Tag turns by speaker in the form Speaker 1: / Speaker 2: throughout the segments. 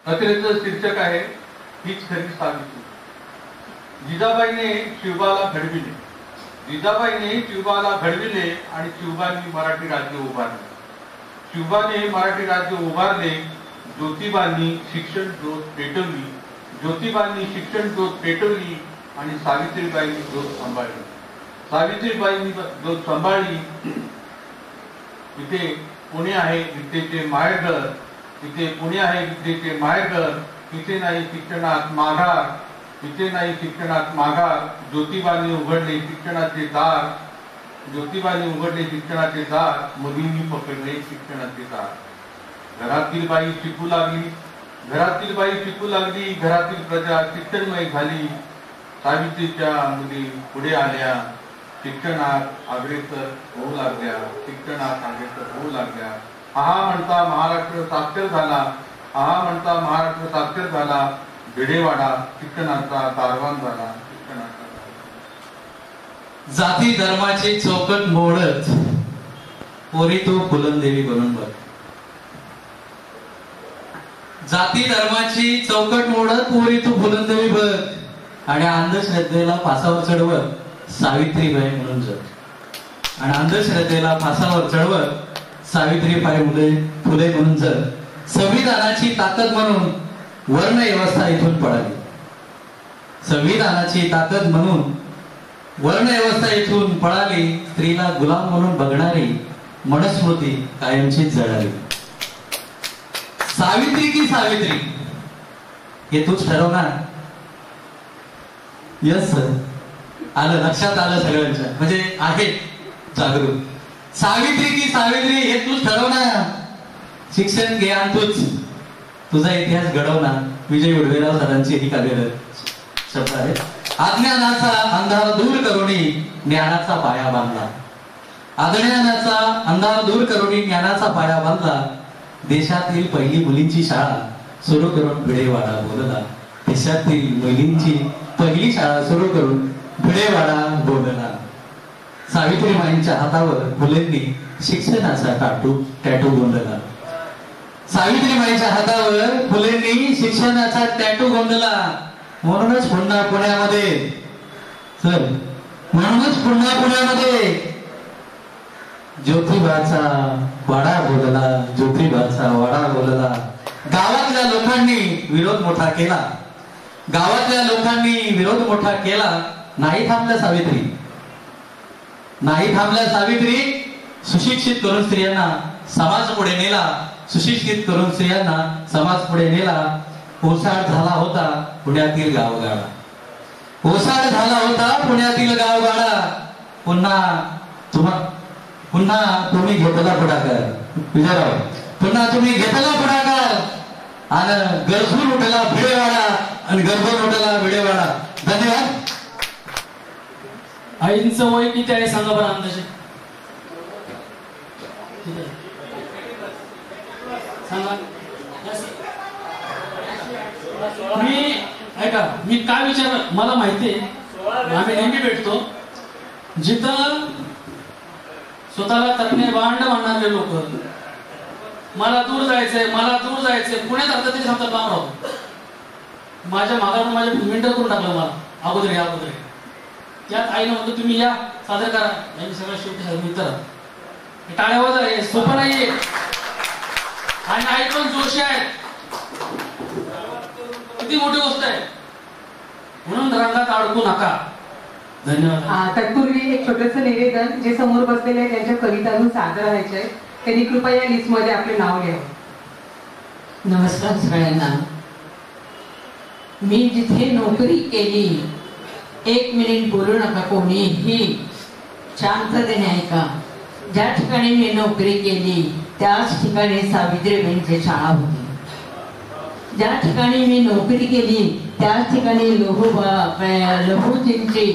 Speaker 1: कथेचं शीर्षक आहे हीच खरी सावित्री. जिजाबाईने शिवबाला घडविले. जिजाबाईने शिवबाला घडविले आणि शिवबांनी मराठी राज्य उभारले. शिवबाने मराठी राज्य उभारले. ज्योतिबांनी शिक्षण ज्योत पेटवली. ज्योतिबांनी शिक्षण ज्योत पेटवली आणि सावित्रीबाईंनी ज्योत सांभाळली. सावित्रीबाईंनी ज्योत सांभाळली. इथे पुणे आहे विद्येचे माहेरघर. इथे पुणे आहे विद्येचे माहेरघर. इथे नाही शिक्षणात माघार. इथे नाही शिक्षणात माघार. ज्योतिबांनी उघडले शिक्षणाचे दार. ज्योतिबांनी उघडले शिक्षणाचे दार. मोदींनी पकडले शिक्षणाचे दार. घरातील बाई शिकू लागली. घरातील बाई शिकू लागली. घरातील प्रजा शिक्षणमय झाली. सावित्रीच्या मुली पुढे आल्या. शिक्षणात अग्रेसर होऊ लागल्या. शिक्षणात अग्रेसर होऊ लागल्या. हा म्हणता महाराष्ट्र साक्षर झाला. हा म्हणता महाराष्ट्र साक्षर झाला. भिडेवाडा शिक्षणाचा कारवान झाला. शिक्षणाचा
Speaker 2: जाती धर्माची चौकट मोडत पोरी तू फुलंदेवी बनून बघ. जाती धर्माची चौकट मोडत पोरी तू फुलंदेवी बघ आणि अंधश्रद्धेला फासावर चढवत सावित्रीबाई म्हणून जग. आणि अंधश्रद्धेला फासावर चढवत सावित्रीबाई फुले म्हणून जग. संविधानाची ताकद म्हणून वर्ण व्यवस्था इथून पळाली. संविधानाची ताकद म्हणून वर्ण व्यवस्था इथून पळाली. स्त्रीला गुलाम म्हणून बघणारी मनुस्मृती कायमची जळाली. सावित्री की सावित्री हे तूच ठरवणार. यस सर, आलं लक्षात आलं सगळ्यांच्या, म्हणजे आहे जागरूक. सावित्री की सावित्री हे तूच ठरवणार. शिक्षण घे आणि तूच तुझा इतिहास घडवणार. विजय उडवेराव सरांची ही कार्यरत शब्द आहे. अज्ञानाचा अंधार दूर करूनी ज्ञानाचा पाया बांधला. अज्ञानाचा अंधार दूर करूनी ज्ञानाचा पाया बांधला. देशातील पहिली मुलींची शाळा सुरू करून भिडेवाडा बोलला. देशातील मुलींची पहिली शाळा सुरू करून भिडेवाडा बोलला. सावित्रीबाईंच्या हातावर फुलेंनी शिक्षणाचा टॅटू गोंधळला. सावित्रीबाईंच्या हातावर फुलेंनी शिक्षणाचा टॅटू गोंधळला. म्हणूनच पुन्हा पुण्यामध्ये सर, म्हणूनच पुन्हा पुण्यामध्ये ज्योतिबाचा वाडा बोलला. ज्योतिबाचा वाडा बोलला. गावातल्या लोकांनी विरोध मोठा केला. गावातल्या लोकांनी विरोध मोठा केला. नाही थांबल्या सावित्री. नाही थांबल्या सावित्री. सुशिक्षित करून स्त्रियांना समाज पुढे नेला. सुशिक्षित करून स्त्रियांना समाज पुढे नेला. ओसाड झाला होता पुण्यातील गावगाडा. ओसाड झाला होता पुण्यातील गावगाडा. पुन्हा तुम्ही घेतला पुढाकार. विजयराव, पुन्हा तुम्ही घेतला पुढाकार आणि गरजून उठला भिडेवाडा आणि गरजून उठला भिडेवाडा. धन्यवाद.
Speaker 3: आईंचं वय किती आहे सांगा बरं अंदाजे. सांगा. मी ऐका, मी काय विचार, मला माहितीये आम्ही नेहमी भेटतो. जिथं स्वतःला तरणे भांड म्हणणारे लोक, मला दूर जायचंय, मला दूर जायचंय, पुण्यात आता तरी समजा लांब राहतो. माझ्या मागावर माझ्या मिनटं करून टाकलं मला. अगोदर या अगोदर. त्यात आईनं म्हणतो तुम्ही या सादर करा. यांनी सगळं शेवटी मित्र टाळ्यावर आहे. सोपं नाहीये. आणि आई पण जोशी आहे. किती मोठी गोष्ट आहे. म्हणून रंगात अडकू नका. धन्यवाद.
Speaker 4: तत्पूर्वी एक छोटस निवेदन, जे समोर बसलेले त्यांच्या कवितातून सादर व्हायचे आहे, त्यांनी कृपया या लिस्ट मध्ये आपले नाव घ्यावं.
Speaker 5: नमस्कार सगळ्यांना. मी जिथे नोकरी केली, एक मिनिट बोलू नका कोणीही, शांततेने ऐका. ज्या ठिकाणी मी नोकरी केली त्याच ठिकाणी सावित्रीबाईंची शाळा होती. ज्या ठिकाणी मी नोकरी केली त्याच ठिकाणी लहूजींची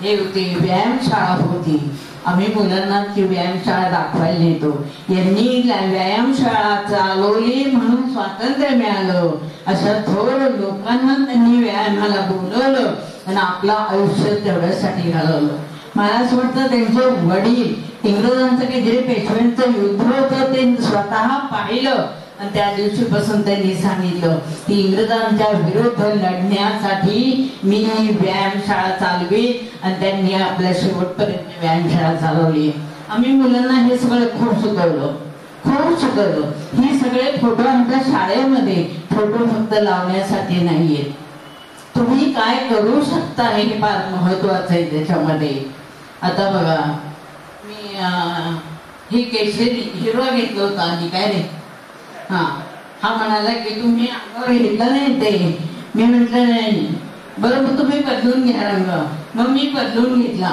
Speaker 5: हे होती व्यायामशाळा होती. आम्ही मुलांना ती व्यायामशाळा दाखवायला नेतो. यांनी व्यायामशाळा चालवली म्हणून स्वातंत्र्य मिळालं. अशा थोर लोकांना त्यांनी व्यायामाला बोलवलं आणि आपलं आयुष्य तेवढ्यासाठी घालवलं. मला असं वाटतं त्यांचे वडील इंग्रजांचं काही जे पेशव्यांचं युद्ध होतं ते स्वतः पाहिलं आणि त्या दिवशीपासून त्यांनी सांगितलं की इंग्रजांच्या विरुद्ध लढण्यासाठी मी व्यायामशाळा चालवी, आणि त्यांनी आपल्या शेवटपर्यंत व्यायामशाळा चालवली. आम्ही मुलांना हे सगळं खूप शिकवलं. हे सगळे फोटो आमच्या शाळेमध्ये फोटो फक्त लावण्यासाठी नाहीयेत, तुम्ही काय करू शकता हे फार महत्वाचं आहे त्याच्यामध्ये. आता बघा, मी ही केशरी हिरवा घेतलं होता आणि काय रे, हा म्हणाला की तुम्ही अंगावर घेतला नाही ते. मी म्हटलं नाही. बरोबर, तुम्ही बदलून घ्या रंग. मग मी बदलून घेतला.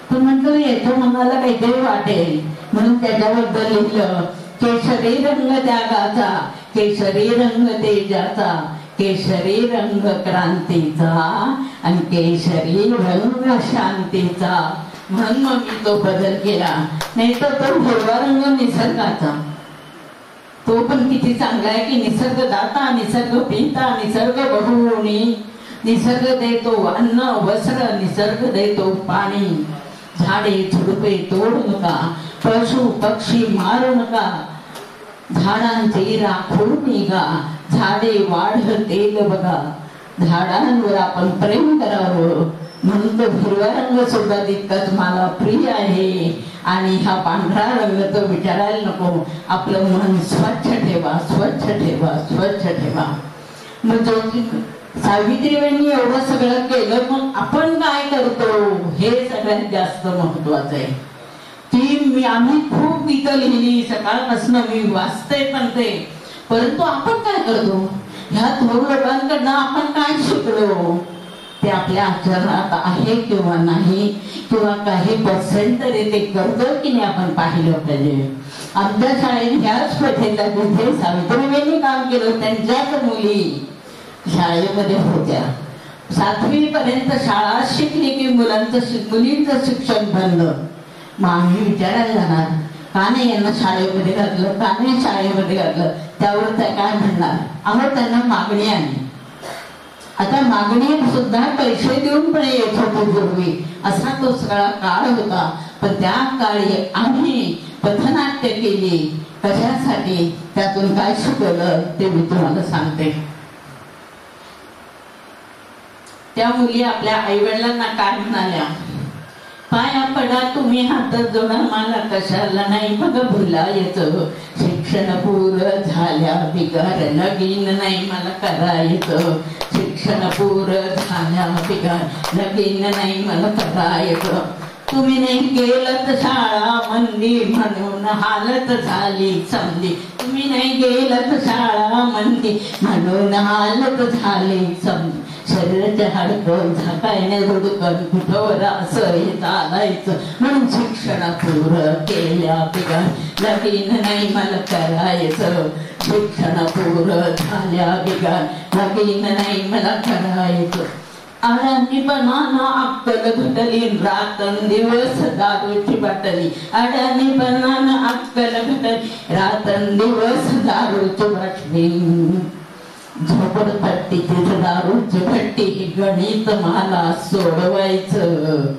Speaker 5: पण म्हटलं याच्या मनाला काहीतरी वाटेल म्हणून त्याच्याबद्दल लिहिलं, केशरी रंग त्यागाचा, केशरी रंग तेजाचा, केशरी रंग क्रांतीचा आणि केशरी रंग शांतीचा. म्हणून मग मी तो बदल केला. नाही तर तो हिरवा रंग निसर्गाचा, तो पण किती चांगला आहे की निसर्ग दाता, निसर्ग पिता, निसर्ग बहुगुणी. निसर्ग देतो अन्न वस्त्र, निसर्ग देतो पाणी. झाडे झुडपे तोडू नका, पशु पक्षी मारू नका, झाडांचे राखून निघा, झाडे वाढतेल बघा. झाडांवर आपण प्रेम करावं म्हणून तो हिरवा रंग सुद्धा तितकाच मला प्रिय आहे. आणि हा पांढरा रंग तो विचारायला नको. आपलं मन स्वच्छ ठेवा, स्वच्छ ठेवा, स्वच्छ ठेवा. मग सावित्रीबाईंनी एवढं सगळं केलं, मग आपण काय करतो हे सगळ्यात जास्त महत्वाचं आहे. की आम्ही खूप गीतं लिहिली, सकाळपासून मी वाचते पण ते, परंतु आपण काय करतो, ह्या थोर लोकांकडनं आपण काय शिकलो ते आपल्या आचरणात आहे किंवा नाही, किंवा काही पर्सेंट तरी ते करतो की नाही आपण पाहिलं पाहिजे. आमच्या शाळेत ह्याच पद्धतीला जिथे सावित्रीबाईंनी काम केलं त्यांच्याच मुली शाळेमध्ये होत्या. 7वी पर्यंत शाळा शिकली की मुलींचं शिक्षण बंद. मग आम्ही विचारायला जाणार, का नाही यांना शाळेमध्ये घातलं, का नाही शाळेमध्ये घातलं. त्यावर त्या काय म्हणणार, आम्हाला त्यांना मागणी आहे. आता मागणी सुद्धा पैसे देऊन पण येत होतो पूर्वी, असा तो सगळा काळ होता. पण त्या काळी आम्ही पथनाट्य केली. कशासाठी, त्यातून काय शिकवलं ते मी तुम्हाला सांगते. त्या मुली आपल्या आईवडिलांना काय म्हणाल्या, पाया पडा तुम्ही हात जोडा, मला कशाला नाही बघ भुलायचं. शिक्षण पूर्ण झाल्या बिगार लगीन नाही मला करायचं. शिक्षण पूर्ण झाल्या बिगार लगीन नाही मला करायचं. तुम्ही नाही गेलत शाळा मंदी म्हणून हालत झाली समधी. तुम्ही नाही गेलत शाळा मंदी म्हणून हालत झाली समधी. शरीराच्या हाडकं झाकायने धुडकन कुठवर असं चालायचं. म्हणून शिक्षण पूर्ण केल्या बिगार लगीन नाही मला करायचं. शिक्षण पूर्ण झाल्या बिगार लगीन नाही मला करायचं. अडाणी बनाना अक्कल घटली रात्रंदिवस दारूची बाटली. अडाणी बनाना अक्कल घटली रात्रंदिवस दारूची बाटली. झोपडपट्टीची दारूची भट्टी गणित मला सोडवायचं.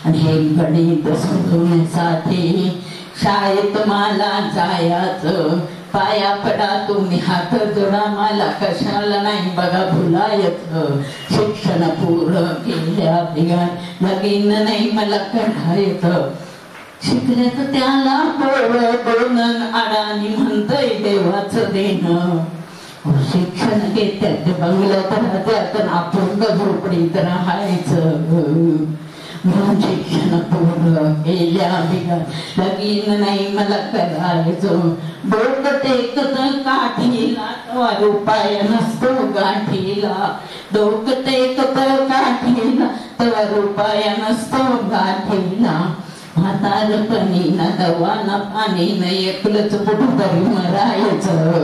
Speaker 5: आणि हे गणित सोडवण्यासाठी शाळेत मला जायचं. पाया पडा तुम्ही हात जोडा, मला कशाला नाही बघा भुलायचं. शिक्षण पूर्ण केल्या बिगार लगीन नाही मला करायचं. शिकल्याचं त्याला दोन अडाणी म्हणतय देवाचं देणं. शिक्षण घेत्यात बंगल्यात राहत्यात आपण झोपडीत राहायचं. म्हणून शिक्षण पूर्ण केल्या बिगार लगीन नाही मला करायचं. डोकं टेकत काठीला तवा रुपया नसतो गाठीला. डोकं टेकत काठीला तवा रुपया नसतो गाठीला. म्हातारपणी ना दवा ना पाणी न एकलंच कुठं तरी मरायचं.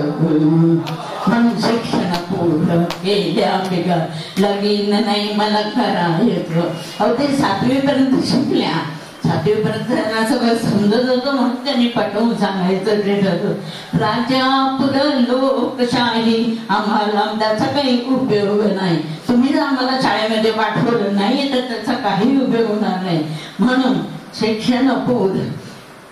Speaker 5: म्हणून शिक्षण पूर्ण केल्या बिगार लगीन नाही मला करायचं. अहो ते 7वी पर्यंत शिकल्या. 7वी पर्यंत त्यांना सगळं समजत होतं म्हणून त्यांनी पटवून सांगायचं ते ठरलं. राजापुर लोकशाही आम्हाला त्याचा काही उपयोग नाही. तुम्ही जर आम्हाला शाळेमध्ये पाठवलं नाही तर त्याचा काही उपयोग होणार नाही. म्हणून शिक्षण पूर्ण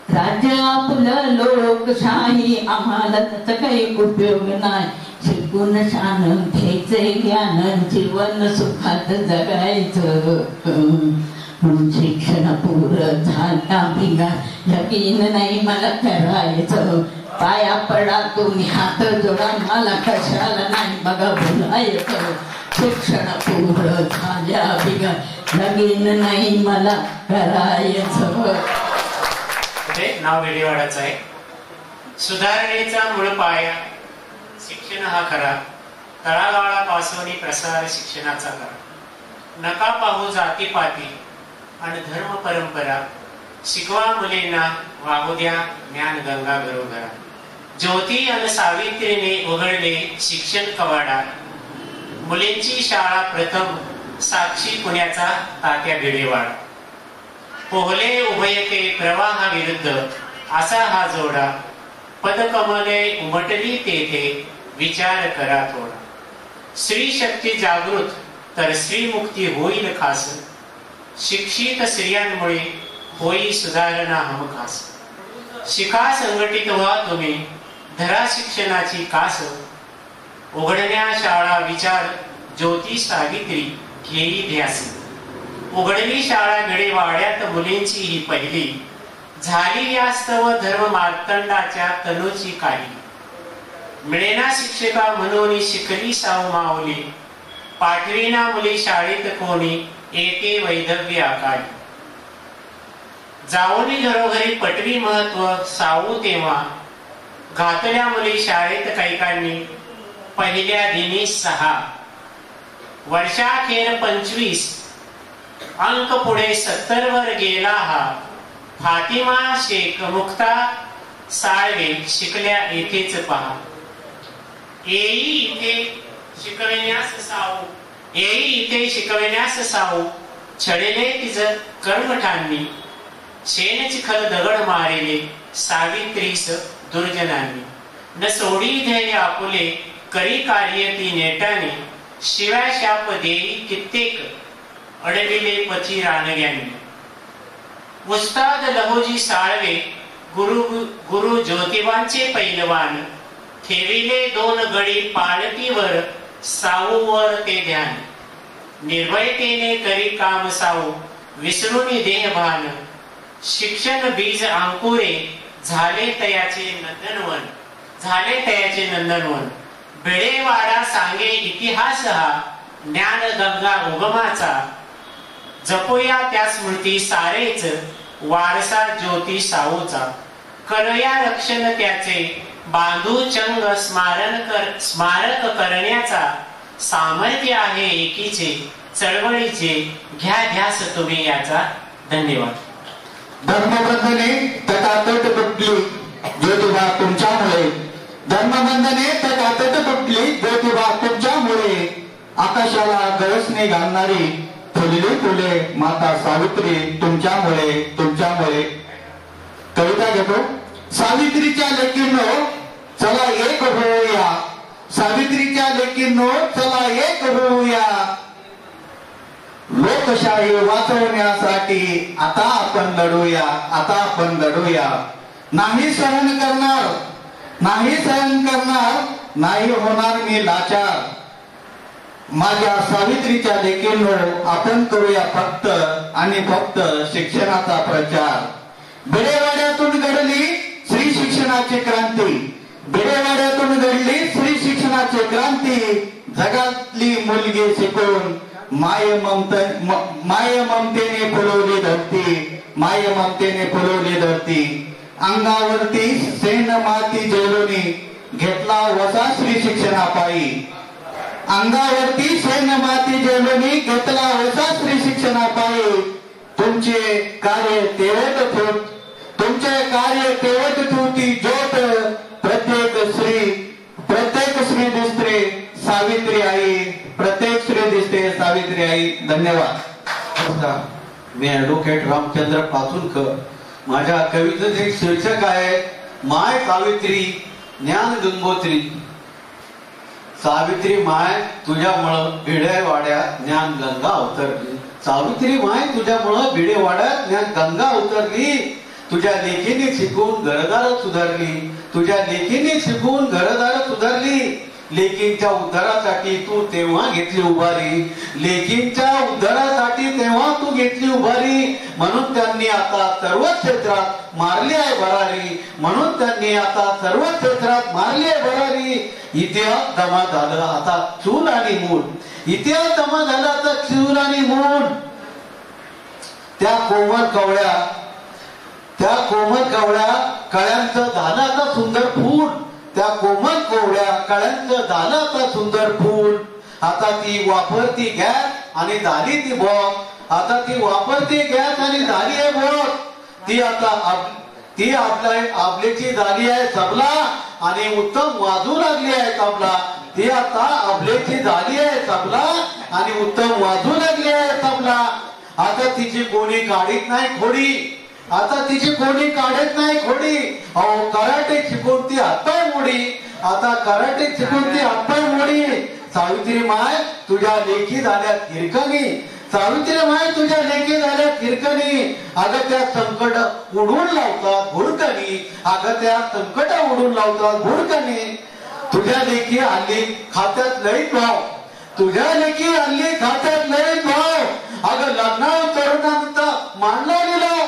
Speaker 5: राज्य आपलं लोकशाही आम्हाला त्याचा काही उपयोग नाही. शिकून शान घ्यायचंय ज्ञान जीवन सुखात जगायचं. म्हणून शिक्षण पूर्ण झाला बिगा लगीन नाही मला करायचं. पाया पडा तुम्ही हात जोडा मला कशाला नाही बघा बोलायचं. शिक्षण पूर्ण झाल्या बिगा लगीन नाही मला करायचं.
Speaker 6: नाव वेडेवाडाचं आहे. सुधारणेचा मूळ पाया शिक्षण हा खरा. तळागाळापासून प्रसार शिक्षणाचा करा. नका पाहू जातीपाती आणि धर्म परंपरा. शिकवा मुलींना वाहू द्या ज्ञान गंगा घरोघरा. ज्योती आणि सावित्रीने उघडले शिक्षण कवाडा. मुलींची शाळा प्रथम साक्षी पुण्याचा तात्या भिडेवाड. पोहले उभयते प्रवाहाविरुद्ध असा हा जोडा. पदकमले उमटली तेथे विचार करा थोडा. स्त्री शक्ती जागृत तर स्त्रीमुक्ती होईल खास. शिक्षित स्त्रियांमुळे होई सुधारणा हमखास. शिका संघटित व्हा तुम्ही धरा शिक्षणाची कास. उघडण्या शाळा विचार ज्योती सावित्री घेई ध्यास. उघडली शाळा भिडेवाड्यात मुलींची ही पहिली. झाली यास्तव धर्म मार्तंडाच्या तनूची काही. मिळेना शिक्षिका म्हणून शिकली साऊ माऊली. पाठविना मुली शाळेत कोणी येते वैधव्य आकाळी. जाऊनी घरोघरी पटवी महत्व साऊ तेव्हा. घातल्या मुली शाळेत कैकांनी पहिल्या दिनी 6. वर्षाखेर 25 अंक पुढे 70 वर गेला हा. फातिमा शेख मुक्ता साळवे शिकल्या येथेच पहा. येई इथे शिकविण्यास साऊ. छडेले तिज कर्मठांनी. शेन चिखल दगड मारिले सावित्रीस दुर्जनांनी. न सोडी ध्येय आपुले करी कार्य ती नेटाने. शिवाय शाप देई कित्येक अडविले पती रानग्यांनी. उस्ताद लहोजी साळवे गुरु ज्योतिबांचे पैलवान. ठेविले 2 गडी पाळतीवर साऊवर ते ध्यान. निर्भयतेने करी काम साऊ विसरून देहभान. शिक्षण बीज अंकुरे झाले तयाचे नंदनवन. भिडेवाडा सांगे इतिहास हा ज्ञान गंगा उगमाचा. जपूया त्या स्मृती सारेच वारसा ज्योती साऊचा. करूया रक्षण त्याचे बांधू चंग स्मारक करण्याचा. सामर्थ्य आहे एकीचे चळवळीचे घ्या ध्यास तुम्ही याचा. धन्यवाद.
Speaker 7: धर्मबंधने तटातट तुटली ज्योतिबा तुमच्यामुळे. धर्मबंधने तटातट तुटली ज्योतिबा तुमच्यामुळे. आकाशाला गवसणी घालणारी फुलली फुले माता सावित्री तुमच्यामुळे. कविता घेतो. सावित्रीच्या लेकींनो चला एक होऊया. सावित्रीच्या लेकींनो चला एक होऊया. लोकशाही वाचवण्यासाठी आता आपण लढूया. नाही सहन करणार, नाही होणार मी लाचार. माझ्या सावित्रीच्या लेकींनो आपण करूया फक्त आणि फक्त शिक्षणाचा प्रचार. भिडेवाड्यातून घडली स्त्री शिक्षणाची क्रांती. जगातली मुलगी शिकून माय ममतेने फुलवली धरती. अंगावरती सेन माती जेलोनी घेतला वसा स्त्री शिक्षणापायी. तुमचे कार्य तेवत ठेवती ज्योत. प्रत्येक स्त्री दिसते सावित्री आई. धन्यवाद.
Speaker 8: मी ॲडव्होकेट रामचंद्र पाचुलकर. माझ्या कवितेचं एक शीर्षक आहे माय सावित्री ज्ञान गंगोत्री. सावित्री माय तुझ्यामुळं भिडेवाड्यात ज्ञान गंगा अवतरली. सावित्री माय तुझ्यामुळं भिडेवाड्यात ज्ञान गंगा अवतरली. तुझ्या लेकीने शिकून घरदार सुधारली, तुझ्या लेकीने शिकून घरदार सुधारली. लेकींच्या उद्धारासाठी तू तेव्हा घेतली उभारी, लेकींच्या उद्धारासाठी तेव्हा तू घेतली उभारी. म्हणून त्यांनी आता सर्व क्षेत्रात मारली आहे भरारी, म्हणून त्यांनी आता सर्व क्षेत्रात मारली आहे भरारी. इतिहास जमा झाला आता चूल आणि मूल, इतिहास जमा झाला आता चूल आणि मूल. त्या कोमल कवळ्या कळ्यांचं झालं आता सुंदर फूल, त्या कोमल कोवळ्या कळ्यांचं झालं आता सुंदर फूल. आता ती वापरती गॅस आणि झाली ती बॉक, आता ती वापरती गॅस आणि झाली आहे बॉक. ती आपल्याची झाली आहे सबला आणि उत्तम वाजू लागली आहे तबला. ती आता आपल्याची झाली आहे सबला आणि उत्तम वाजू लागली आहे तबला. आता तिची कोणी काढीत नाही खोडी, आता तिची कोणी काढत नाही खोडी. अहो कराटे शिकून ती हातपाय मोडी, आता कराटे शिकून ती हातपाय मोडी. सावित्री माय तुझ्या लेखी झाल्या किरकणी, सावित्री माय तुझ्या लेखी झाल्या किरकणी. अगं त्या संकट उडून लावतात भुडकणी, अगं त्या संकट उडून लावतात भुडकणी. तुझ्या लेखी हल्ली खात्यात लईत भाव, तुझ्या लेखी हल्ली खात्यात लईत भाव. अगं लग्नाळ तरुणांचा मांडला लिलाव,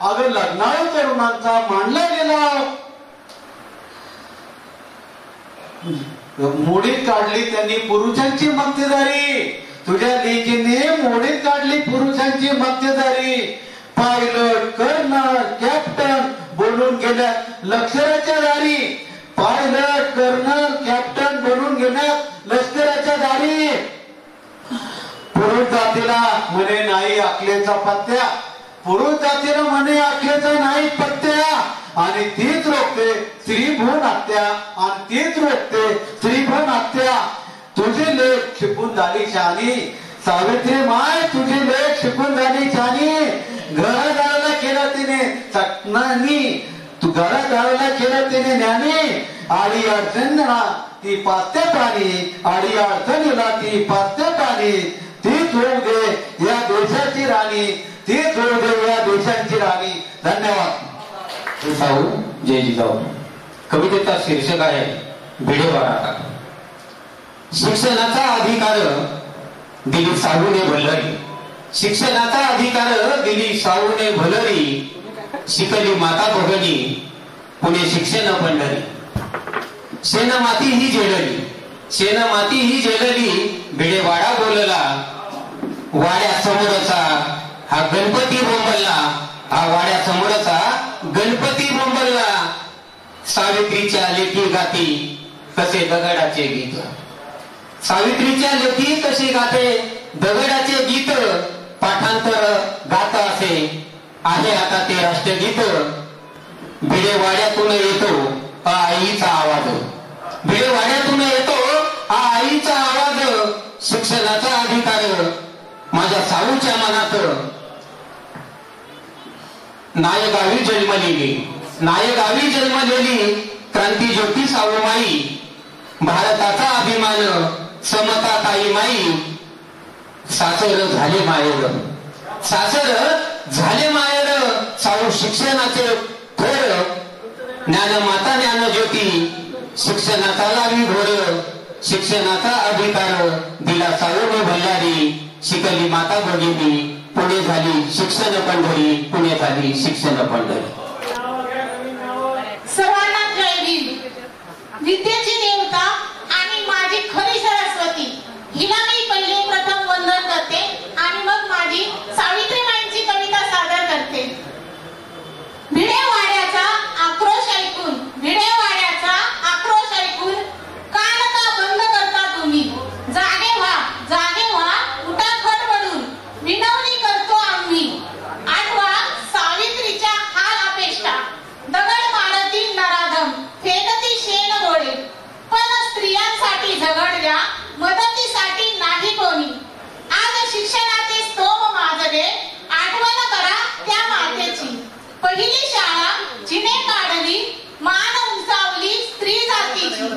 Speaker 8: अगं लग्नाळ तरुणांचा मांडला लिलाव. मोडीत काढली त्यांनी पुरुषांची मक्तेदारी, तुझ्या लेकीने मोडीत काढली पुरुषांची मक्तेदारी. पायलट कर्नल कॅप्टन बनून गेल्या लष्कराच्या दारी, पायलट कर्नल कॅप्टन बनून गेल्या लष्कराच्या दारी. पुरुष जातीला म्हणे नाही अकलेचा पत्त्या, पुरुष जातीला म्हणे अकलेचा नाही पत्त्या. आणि तीच रोखते स्त्रीभ्रूण हत्या, आणि तीच रोखते स्त्रीभ्रूण हत्या. तुझी लेख शिकून झाली शहाणी, सावित्री माय तुझी लेख शिकून झाली शहाणी. घरादाराला केला तिने चटणी, तू घरादाराला केलं तिने ज्ञानी. आडी अडचणीला ती पाचते पाणी, आडी अडचणीला ती पाचते पाणी. तीच होऊ दे या देशाची राणी, तीच होऊ दे या देशाची राणी. धन्यवाद.
Speaker 9: साऊ जय जिजाऊ. कवितेचा शीर्षक आहे भिडेवाडा. शिक्षणाचा अधिकार दिली साऊने भलरी, शिक्षणाचा अधिकार दिली साऊने भलरी. शिकली माता भगनी पुणे शिक्षण पंढरी. शेणमाती ही झेलली, शेणमाती ही झेलली. भिडेवाडा बोलला वाड्या समोरचा हा गणपती बोंबलला, हा वाड्या समोरचा गणपती बोंबलला. सावित्रीच्या लेखी गाती कसे दगडाचे गीत, सावित्रीच्या लेखी कसे गाते दगडाचे गीत. पाठांतर गात असे आहे आता ते राष्ट्रगीत. भिडेवाड्यातून येतो आईचा आवाज, भिडेवाड्यातून येतो आईचा आवाज. शिक्षणाचा अधिकार माझ्या साऊच्या मनात. नायगावी जन्मलेली, नायगावी जन्मलेली क्रांतीज्योती साऊमाई. भारताचा अभिमान समता ताई माई. सासर झाले मायर, सासर झाले मायर. साऊ शिक्षणाचे थोर, ज्ञानमाता ज्ञानज्योती. शिक्षणाचा लावी घोर, शिक्षणाचा अधिकार दिला साऊने भल्लारी. शिकली माता भगिनी पुणे झाली शिक्षण पंढरी, पुणे झाली शिक्षण पंढरी.
Speaker 10: सर्वांना जय भीम. विद्येची देवता आणि माझी खरी सरस्वती हिला मी पहिले प्रथम वंदन करते आणि मग माझी सावित्रीबाईंची कविता सादर करते. भिडेवाड्याचा आक्रोश ऐकून, भिडेवाड्याचा आक्रोश ऐकून कान का बंद करता तुम्ही. जागे व्हा, जागे व्हा, उठा खडबडून, विनवणी करतो आम्ही. आठवा सावित्रीच्या हाल अपेक्षा. दगड मारती नराधम, फेकती शेण गोळे. पण स्त्रियांसाठी झगडल्या, मदतीसाठी नाही कोणी. आज शिक्षणाचे स्तोम माजले, आठवण करा त्या मातेची. पहिली शाळा जिने काढली, मान उंचावली स्त्री जातीची,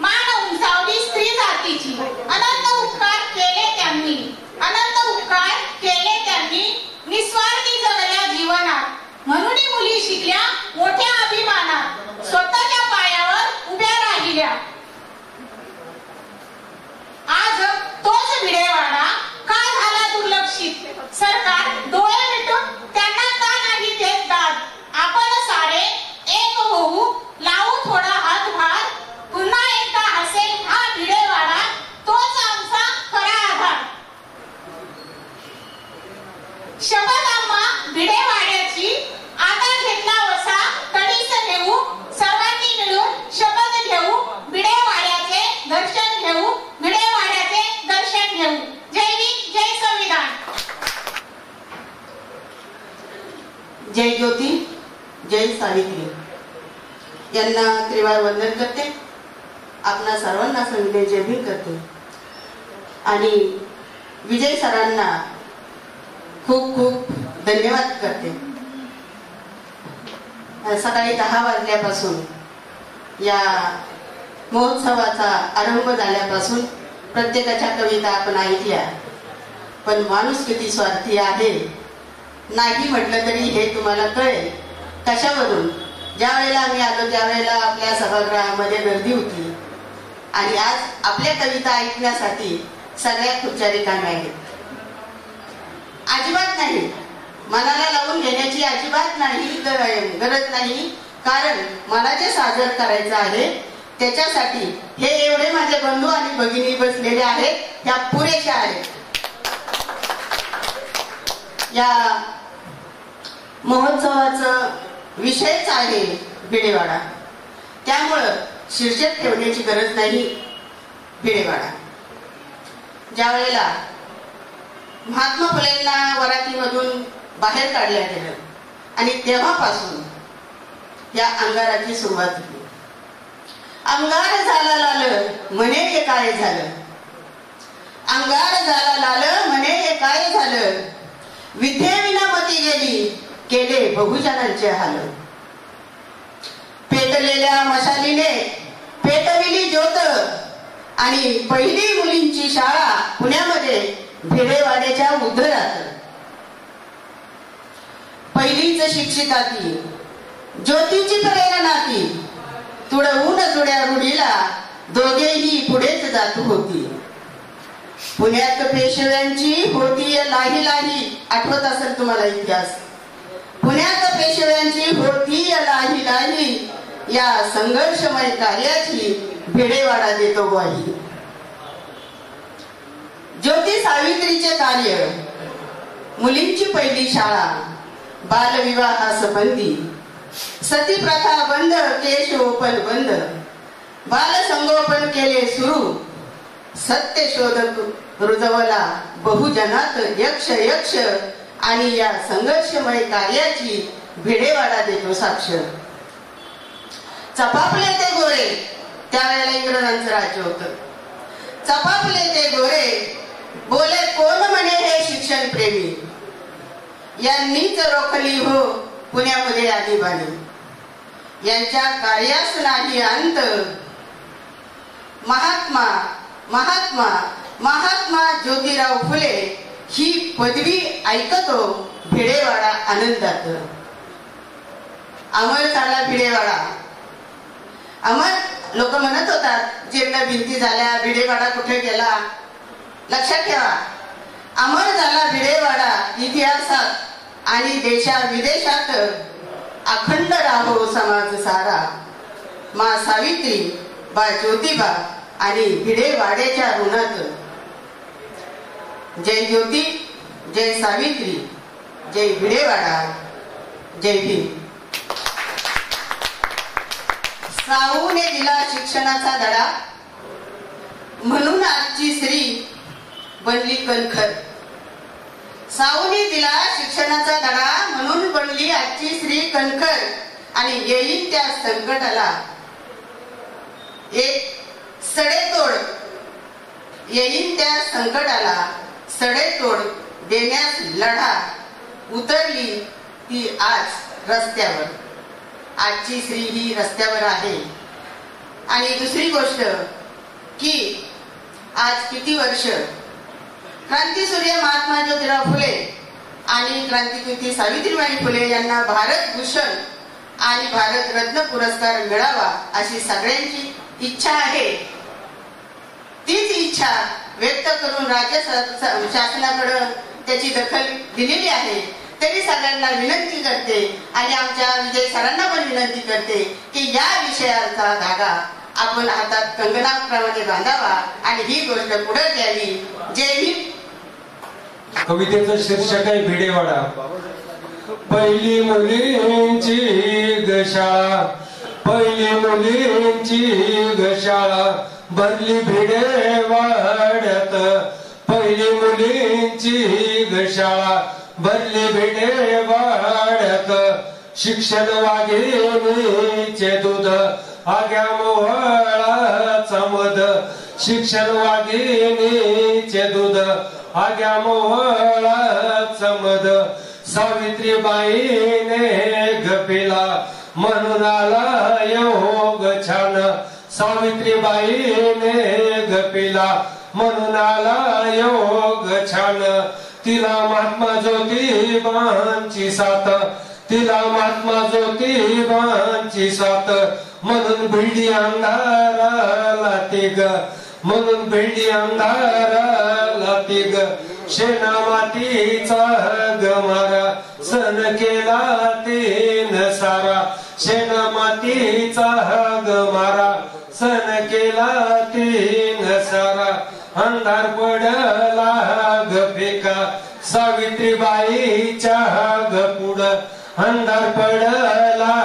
Speaker 10: मान उंचावली स्त्री जातीची. अनंत उपकार केले त्यांनी, अनंत उपकार केले त्यांनी. निस्वार्थी जगल्या जीवनात, म्हणून मुली
Speaker 11: जय ज्योती जय सावित्री यांना त्रिवार वंदन करते. आपणा सर्वांना संदेश जय भीम करते आणि विजय सरांना खूप खूप धन्यवाद करते. सकाळी 10 वाजल्यापासून या महोत्सवाचा आरंभ झाल्यापासून प्रत्येकाच्या कविता आपण ऐकल्या, पण माणूस किती स्वार्थी आहे नाही म्हटलं तरी हे तुम्हाला कळेल. कशावरून? ज्या वेळेला आम्ही आलो त्यावेळेला आपल्या सभागृहामध्ये गर्दी होती आणि आज आपल्या कविता ऐकण्यासाठी सगळ्या खुर्च्या रिकाम्या आहेत. अजिबात नाही, मनाला लावून घेण्याची अजिबात नाही गरज नाही, कारण मला जे सादर करायचं आहे त्याच्यासाठी हे एवढे माझे बंधू आणि भगिनी बसलेले आहेत, त्या पुरेशा आहेत. या महोत्सवाचं विषयच आहे भिडेवाडा, त्यामुळं शीर्षक ठेवण्याची गरज नाही. भिडेवाडा ज्या वेळेला महात्मा फुलेंना वरातीमधून बाहेर काढल्या गेलं आणि तेव्हापासून या अंगाराची सुरुवात झाली. अंगार झाला लाल म्हणे हे काय झालं, अंगार झाला लाल म्हणे हे काय झालं, विद्येविना मती गेली केले बहुजनांचे हाल. पेटलेल्या मशालीने पेटविली ज्योत आणि पहिली मुलींची शाळा पुण्यामध्ये भिडेवाड्याच्या उद्धरात. पहिलीच शिक्षिका ती ज्योतीची प्रेरणा ती, तुडवून जुड्या रुढीला दोघेही पुढेच जात होती. पुण्यात पेशव्यांची होती लाही लाही, आठवत असेल तुम्हाला इतिहास. पुण्यात पेशव्यांची होती लाही लाही, या संघर्षमय कार्याची भिडेवाडा देतो ग्वाही. ज्योती सावित्रीचे कार्य, मुलींची पहिली शाळा, बालविवाहासंबंधी, सती प्रथा बंद, केशोपन बंद, बालसंगोपन केले सुरू, सत्य शोधक रुजवला बहुजनात यक्ष यक्ष, आणि या संघर्षमय कार्याची भिडेवाडा देतो साक्ष. चपापले ते गोरे, त्यावेळेला इंग्रजांचं राज्य होतं. चपापले ते गोरे, बोले कोण म्हणे हे शिक्षण प्रेमी, यांनीच रोखली हो पुण्यामध्ये आणीबाणी. यांच्या कार्यास नाही अंत, महात्मा महात्मा महात्मा ज्योतिराव फुले ही पदवी ऐकतो भिडेवाडा आनंदात. अमर झाला भिडेवाडा, अमर. लोक म्हणत होतात जीर्ण भिंती झाल्या, भिडेवाडा कुठे गेला. लक्षात ठेवा, अमर झाला भिडेवाडा इतिहासात आणि देशा विदेशात. अखंड राहो समाज सारा, मा सावित्री बा ज्योतिबा आणि भिडेवाड्याच्या ऋणात. जय ज्योती जय सावित्री जय भिडेवाडा जय भीम. साऊने दिला शिक्षणाचा धडा, म्हणून आजची स्त्री बनली कणखर. साऊने दिला शिक्षणाचा धडा, म्हणून बनली आजची स्त्री कणखर. आणि येईल त्या संकटाला एक सडेतोड, येईल त्या संकटाला सडेतोड देण्यास लढा उतरली ती आज रस्त्यावर. आजची स्त्री ही रस्त्यावर आहे. आणि दुसरी गोष्ट की आज किती वर्ष क्रांतीसूर्य महात्मा ज्योतिराव फुले आणि क्रांतिकृती सावित्रीबाई फुले यांना भारत भूषण आणि भारत रत्न पुरस्कार मिळावा अशी सगळ्यांची इच्छा आहे. तीच इच्छा व्यक्त करून राज्य शासनाकडे त्याची दखल दिलेली आहे. तरी सगळ्यांना विनंती करते आणि आमच्या विजय सरांना पण विनंती करते की या विषयाचा धागा आपण हातात कंगनाप्रमाणे बांधावा आणि ही गोष्ट पुढे द्यावी. जय हिंद.
Speaker 12: कवितेचं शीर्षक आहे भिडेवाडा. पहिली मुलींची गशाळा, पहिली मुलींची गशाळा भरली भिडेवाड्यात. पहिली मुलींची गशाळा भरले भिडे वाड्यात शिक्षण वाघिणीचे दूध आग्या मोहळाचा मध शिक्षण वाघिणीचे दूध आग्या मोहळाचा मध सावित्रीबाईने गपिला म्हणून आला योग छान सावित्रीबाईने गपिला म्हणून आला योग छान तिला महात्मा ज्योतिबांची साथ तिला महात्मा ज्योतिबांची साथ म्हणून भिडी अंधाराला तिग म्हणून भिडी अंधाराला तिग शेणा मातीचा गमारा सण केला तीन सारा शेणा मातीचा गमारा सण केला तीन सारा अंधार पडला ग फेका सावित्रीबाईच्या ग पुढ अंधार पडला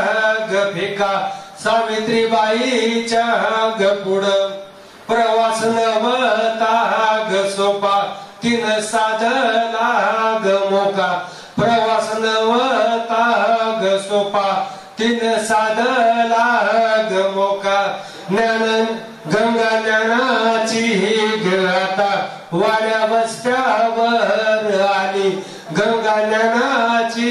Speaker 12: ग फेका सावित्रीबाईच्या ग पुढ प्रवास नवता ग सोपा तिन साधला ग मोका प्रवास नवता ग सोपा तिन साधला ग मोका ज्ञान गंगा ज्ञानाची ग आता वाड्या वस्त्यावर आली गंगा ज्ञानाची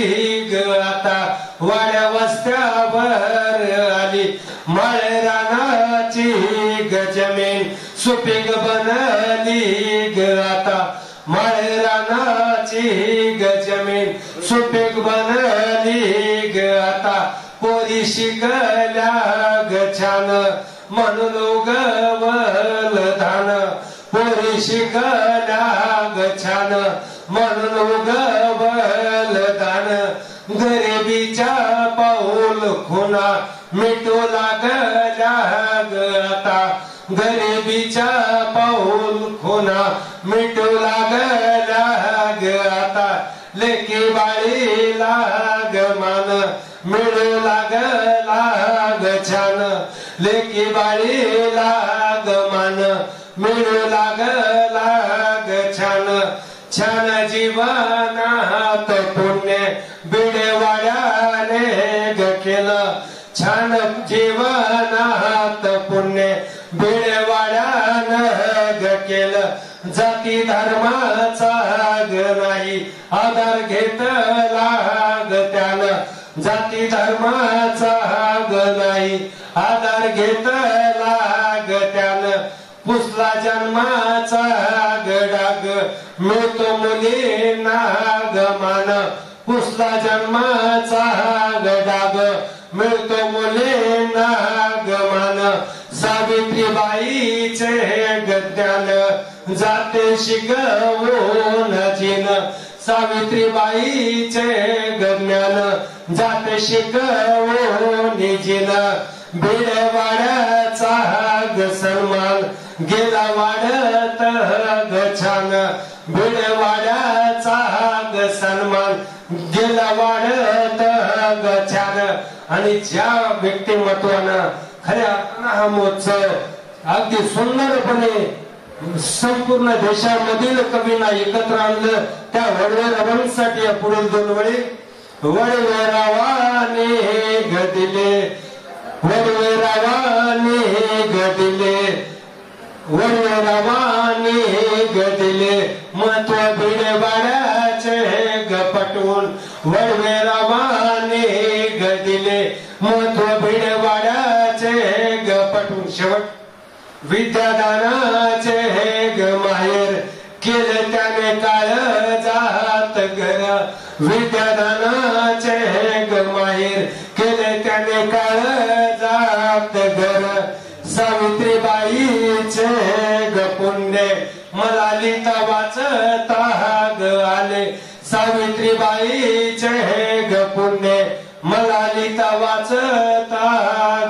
Speaker 12: ग आता वाड्या वस्त्यावर आली माळरानाची ग जमीन सुपीक बनली ग आता माळरानाची ग जमीन सुपीक बनली ग आता पोरी शिकल्या ग छान म्हणून उगवल धान पोरी शिकल्या ग छान म्हणून उगवल धान गरिबीच्या पाऊल खुना मिटू लागल्या ग आता गरिबीच्या पाऊल खुना मिटू लागल्या ग आता लेकी बाळीला ग मान मिळू लागला ग छान लेकी बाळीला ग मान मिळू लागला ग छान छान जीवनात पुण्य बिडेवाड्याने ग केलं छान जीवनात पुण्य बिडेवाड्यानं ग केलं जाती धर्माचा ग नाही आधार घेतला ग त्यानं जाती धर्माचा ग नाही आधार घेतला ग त्यानं पुसला जन्माचा ग डाग मिळतो मुलींना ग मान पुसला जन्माचा ग डाग मिळतो मुलींना ग मान सावित्रीबाईचे गद्यान जाते शिकवून जिन सावित्रीबाईचे गज्ञान जाते शिकवून जिन बिडवाड्याचा ग सन्मान गेला वाढत ग छान बिडवाड्याचा ग सन्मान गेला वाढत ग छान आणि ज्या व्यक्तिमत्वानं खऱ्या अर्थानं हा महोत्सव अगदी सुंदरपणे संपूर्ण देशामधील कवींना एकत्र आणलं त्या वडवेरावांसाठी या पुढील दोन वेळी वडवेरावाने गदिले वडवेरावाने गदिले वडवेरावाने गदिले महत्व बिडवाड्याचे ग पटवून वडवेरावाने गदिले महत्व बिडवाड्याचे ग पटवून शेवट विद्यादानाचे ग माहेर केले त्याने काळ जात घर विद्यादानाचे ग माहेर केले त्याने काळ जात घर सावित्रीबाईचे ग पुण्य मला लिहिता वाचता ग आले सावित्रीबाईचे ग पुण्य मला लिहिता वाचता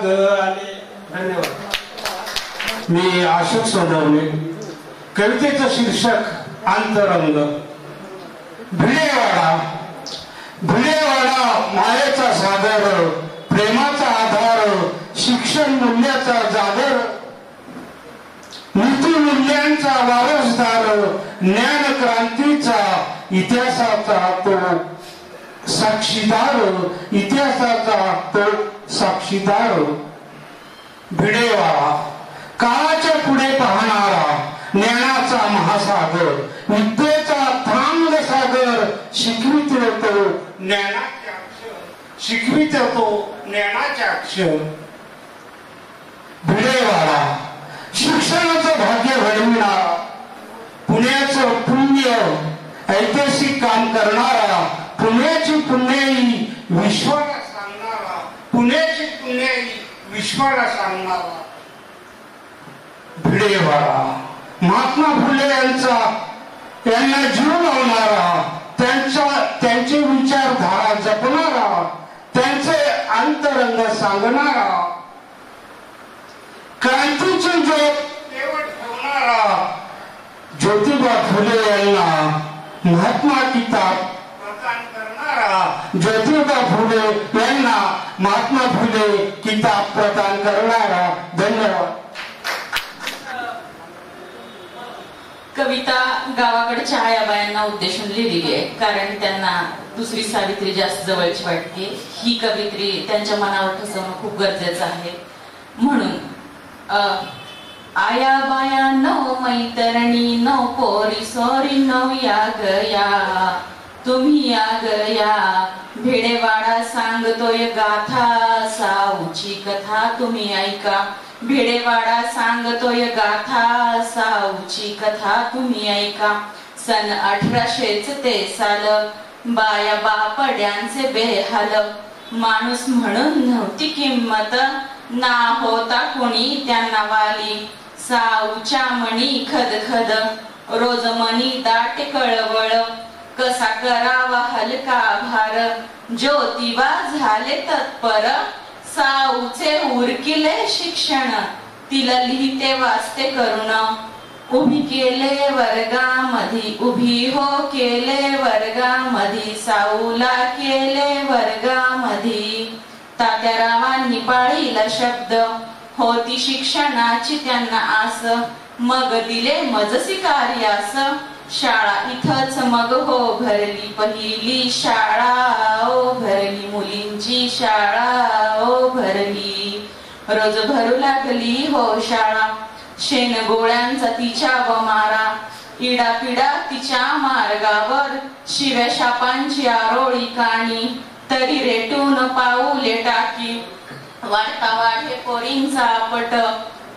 Speaker 12: ग आले. धन्यवाद.
Speaker 13: मी अशोक सोनवणे. कवितेचं शीर्षक अंतरंग. भिडेवाडा भिडेवाडा मायेचा सागर प्रेमाचा आधार शिक्षण मूल्याचा जागर नीती मूल्यांचा वारसदार ज्ञान क्रांतीचा इतिहासाचा तो साक्षीदार, इतिहासाचा तो साक्षीदार. भिडेवाडा काळाच्या पुढे पाहणारा ज्ञानाचा महासागर, विद्येचा थांब सागर, शिकवित तो ज्ञानाचे अक्षर, शिकवित तो ज्ञानाचे अक्षर. भिडेवाडा शिक्षणाचं भाग्य घडविणारा, पुण्याचं पुण्य ऐतिहासिक काम करणारा, पुण्याची पुण्याई विश्वाला सांगणारा, पुण्याची पुण्याई विश्वाला सांगणारा. भिडेवाडा महात्मा फुले यांना जीव लावणारा, त्यांचे विचारधारा जपणारा, त्यांचे अंतरंग सांगणारा, क्रांतीची ज्योत तेवढ ठेवणारा. ज्योतिबा फुले यांना महात्मा किताब प्रदान करणारा, ज्योतिबा फुले यांना महात्मा फुले किताब प्रदान करणारा. धन्यवाद.
Speaker 5: कविता गावाकडच्या आयाबायांना उद्देशून लिहिलेली आहे, कारण त्यांना दुसरी सावित्री जास्त जवळची वाटते. ही कवित्री त्यांच्या मनावर ठसवणं खूप गरजेचं आहे. म्हणून आया बाया नो मैतरणी नो पोरी सोरी नो या गया, तुम्ही या गया. भिडेवाडा सांगतोय गाथा, साऊची कथा तुम्ही ऐका. भिडेवाडा सांगतोय गाथा, साऊची कथा तुम्ही ऐका. सन 1800 ते साल, बाया बापड्यांचे बेहाल. माणूस म्हणून नव्हती किंमत, ना होता कोणी त्यांना वाली. साऊच्या मणी खदखद, रोज मणी दाट कळवळ. कसा करावा हलका भार, ज्योतिबा झाले तत्पर. साऊचे उरकिले शिक्षण, तिला लिहिते वाचते करुण. उभी केले वर्गामधी, उभी हो केले वर्गामधी. साऊला केले वर्गामधी. तात्यारावांनी पाळीला शब्द, होती शिक्षणाची त्यांना आस. मग दिले मजसी कार्यास, शाळा इथंच मग हो भरली पहिली शाळा. ओ भरली मुलींची शाळा, ओ भरली. रोज भरू लागली हो शाळा, शेण गोळ्यांचा तिच्या व मारा. इडापिडा तिच्या मार्गावर, शिव्या शापांची आरोळी काणी. तरी रेटून पाऊले टाकी, वाढता वाढे पोरींचा पट.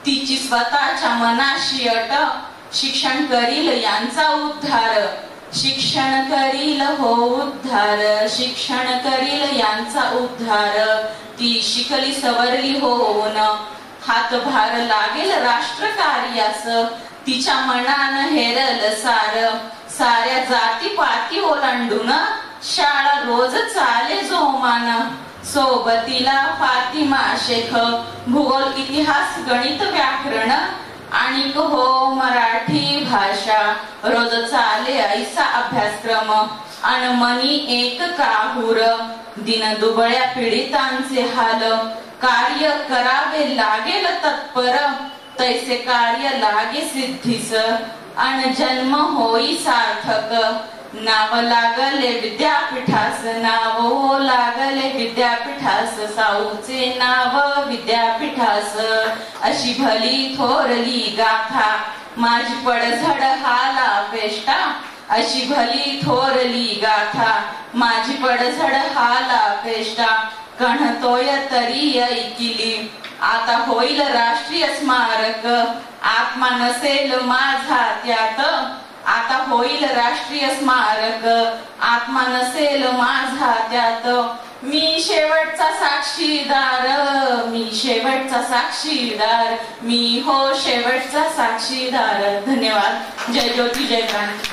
Speaker 5: तिची स्वतःच्या मनाशी अट, शिक्षण करील यांचा उद्धार. शिक्षण करील हो उद्धार, शिक्षण करील यांचा उद्धार. ती शिकली सवरली होऊन, हातभार लागेल राष्ट्र कार्यास. तिच्या मनान हेरल सार, साऱ्या जाती पाती ओलांडून. शाळा रोज चाले जोमान, सोबतीला फातिमा शेख. भूगोल इतिहास गणित व्याकरण, आणि हो मराठी भाषा. रोज चाले ऐसा अभ्यासक्रम, अनमनी एक काहूर. दिन दुबळ्या पीडितांचे हाल, कार्य करावे लागेल तत्पर. तैसे कार्य लागे सिद्धीस, अन जन्म होई सार्थक. नाव लागले विद्यापीठास, नाव लागले विद्यापीठास. साऊचे नाव विद्यापीठास. अशी भली थोरली गाथा, माझी पडझड हाला पेष्टा. अशी भली थोरली गाथा, माझी पडझड हाला पेष्टा. कणतोय तरी ऐकिली, आता होईल राष्ट्रीय स्मारक. आत्मा नसेल माझा त्यात, आता होईल राष्ट्रीय स्मारक. आत्मा नसेल माझा त्यात. मी शेवटचा साक्षीदार, मी शेवटचा साक्षीदार. मी हो शेवटचा साक्षीदार. धन्यवाद. जय ज्योती जय क्रांती.